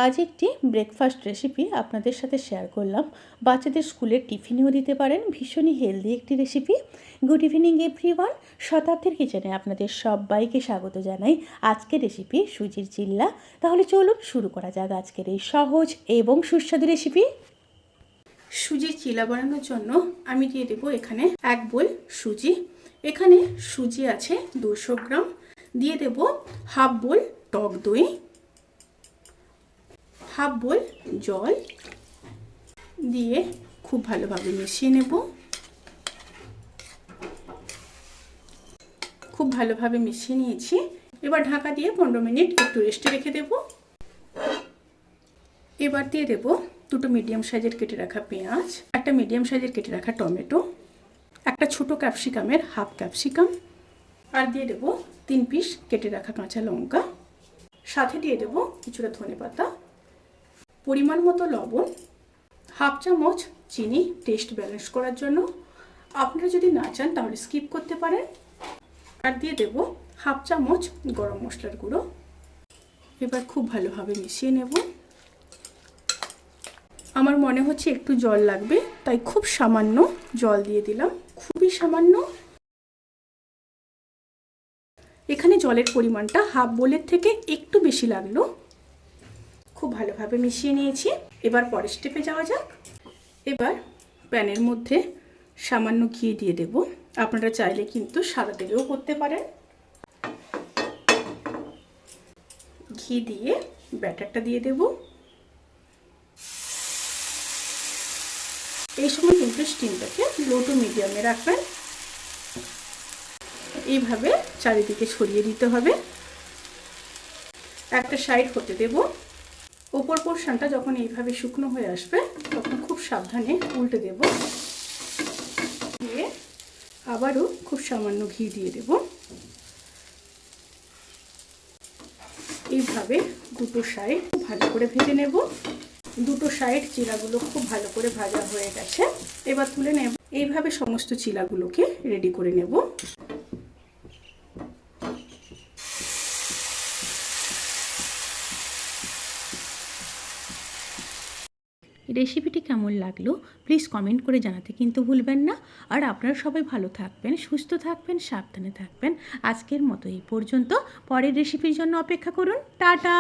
আজ একটি breakfast recipe আপনাদের সাথে শেয়ার করলাম। বাচ্চাদের স্কুলের টিফিনেও দিতে পারেন, ভীষণই হেলদি একটি রেসিপি। গুড ইভিনিং এভরিওয়ান, শতাব্দীর কিচেনে আপনাদের সবাইকে স্বাগত জানাই। আজকের রেসিপি সুজির চিল্লা। তাহলে চলুন শুরু করা যাক আজকের এই সহজ এবং সুস্বাদু রেসিপি। সুজির চিল্লা বানানোর জন্য আমি দিয়ে দেবো এখানে 1 বোল সুজি। এখানে সুজি আছে 200 গ্রাম। দিয়ে দেব হাফ বোল টক দই, হাফ বোল জল দিয়ে খুব ভালোভাবে মিশিয়ে নেব। খুব ভালোভাবে মিশিয়ে নিয়েছি। এবার ঢাকা দিয়ে 15 মিনিট একটু রেস্টে রেখে দেব। এবার দিয়ে দেব 2টো মিডিয়াম সাইজের কেটে রাখা পেঁয়াজ, একটা মিডিয়াম সাইজের কেটে রাখা টমেটো, একটা ছোট ক্যাপসিকামের হাফ ক্যাপসিকাম, আর দিয়ে দেব 3 পিস কেটে রাখা কাঁচা লঙ্কা। সাথে দিয়ে দেব কিছুটা ধনেপাতা, পরিমাণ মতো লবণ, হাফ চামচ চিনি টেস্ট ব্যালেন্স করার জন্য। আপনারা যদি না চান তাহলে স্কিপ করতে পারেন। আর দিয়ে দেব হাফ চামচ গরম মশলার গুঁড়ো। এবার খুব ভালোভাবে মিশিয়ে নেব। আমার মনে হচ্ছে একটু জল লাগবে, তাই খুব সামান্য জল দিয়ে দিলাম, খুবই সামান্য। এখানে জলের পরিমাণটা হাফ বোলের থেকে একটু বেশি লাগলো। খুব ভালোভাবে মিশিয়ে নিয়েছি। এবার পরের স্টেপে যাওয়া যাক। এবার প্যানের মধ্যে সামান্য ঘি দিয়ে দেব। আপনারা চাইলে কিন্তু সাদা তেলেও করতে পারেন। ঘি দিয়ে ব্যাটারটা দিয়ে দেব। এই সময় কিন্তু স্টিমটাকে লো টু মিডিয়ামে রাখবেন। এইভাবে চারিদিকে ছড়িয়ে দিতে হবে। একটা সাইড হতে দেব। ওপর পোর্শনটা যখন এইভাবে শুকনো হয়ে আসবে তখন খুব সাবধানে উল্টে দেব। দিয়ে আবারও খুব সামান্য ঘি দিয়ে দেব। এইভাবে দুটো সাইড ভালো করে ভেজে নেব। দুটো সাইড চিলাগুলো খুব ভালো করে ভাজা হয়ে গেছে। এবার তুলে নেব। এইভাবে সমস্ত চিলাগুলোকে রেডি করে নেব। রেসিপিটি কেমন লাগলো প্লিজ কমেন্ট করে জানাতে কিন্তু ভুলবেন না। আর আপনারা সবাই ভালো থাকবেন, সুস্থ থাকবেন, সাবধানে থাকবেন। আজকের মতো এই পর্যন্ত। পরের রেসিপির জন্য অপেক্ষা করুন। টাটা।